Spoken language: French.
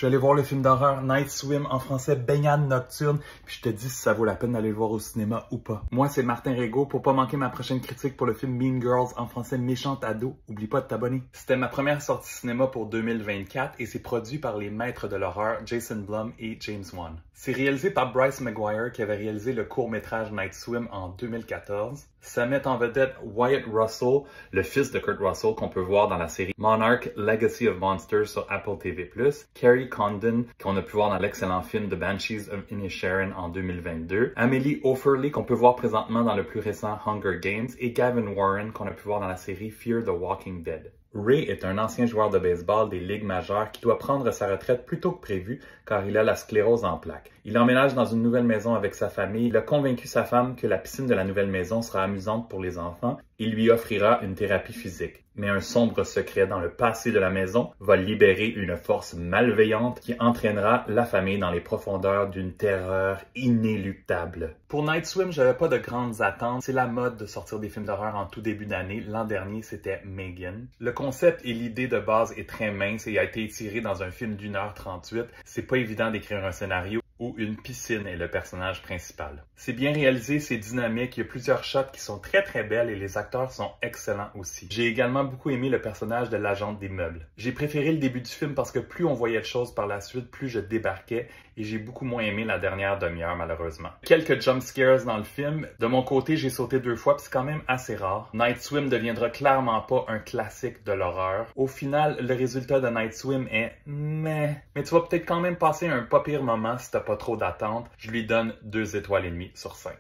suis allé voir le film d'horreur Night Swim, en français Baignade nocturne, puis je te dis si ça vaut la peine d'aller le voir au cinéma ou pas. Moi, c'est Martin Régaud. Pour pas manquer ma prochaine critique pour le film Mean Girls, en français Méchante ado, oublie pas de t'abonner. C'était ma première sortie cinéma pour 2024 et c'est produit par les maîtres de l'horreur Jason Blum et James Wan. C'est réalisé par Bryce Maguire qui avait réalisé le court-métrage Night Swim en 2014. Ça met en vedette Wyatt Russell, le fils de Kurt Russell qu'on peut voir dans la série Monarch Legacy of Monsters sur Apple TV+, Kerry Condon qu'on a pu voir dans l'excellent film The Banshees of Inisherin en 2022, Amélie Offerley qu'on peut voir présentement dans le plus récent Hunger Games et Gavin Warren qu'on a pu voir dans la série Fear the Walking Dead. Ray est un ancien joueur de baseball des ligues majeures qui doit prendre sa retraite plus tôt que prévu car il a la sclérose en plaques. Il emménage dans une nouvelle maison avec sa famille. Il a convaincu sa femme que la piscine de la nouvelle maison sera amusante pour les enfants. Il lui offrira une thérapie physique. Mais un sombre secret dans le passé de la maison va libérer une force malveillante qui entraînera la famille dans les profondeurs d'une terreur inéluctable. Pour Night Swim, j'avais pas de grandes attentes. C'est la mode de sortir des films d'horreur en tout début d'année. L'an dernier, c'était Megan. Le concept et l'idée de base est très mince et a été étiré dans un film d'1h38. C'est pas évident d'écrire un scénario où une piscine est le personnage principal. C'est bien réalisé, c'est dynamique, il y a plusieurs shots qui sont très belles et les acteurs sont excellents aussi. J'ai également beaucoup aimé le personnage de l'agente des meubles. J'ai préféré le début du film parce que plus on voyait de choses par la suite, plus je débarquais et j'ai beaucoup moins aimé la dernière demi-heure malheureusement. Quelques jump scares dans le film. De mon côté, j'ai sauté 2 fois puis c'est quand même assez rare. Night Swim deviendra clairement pas un classique de l'horreur. Au final, le résultat de Night Swim est mais tu vas peut-être quand même passer un pas pire moment si t'as pas trop d'attente. Je lui donne 2 étoiles et demie sur 5.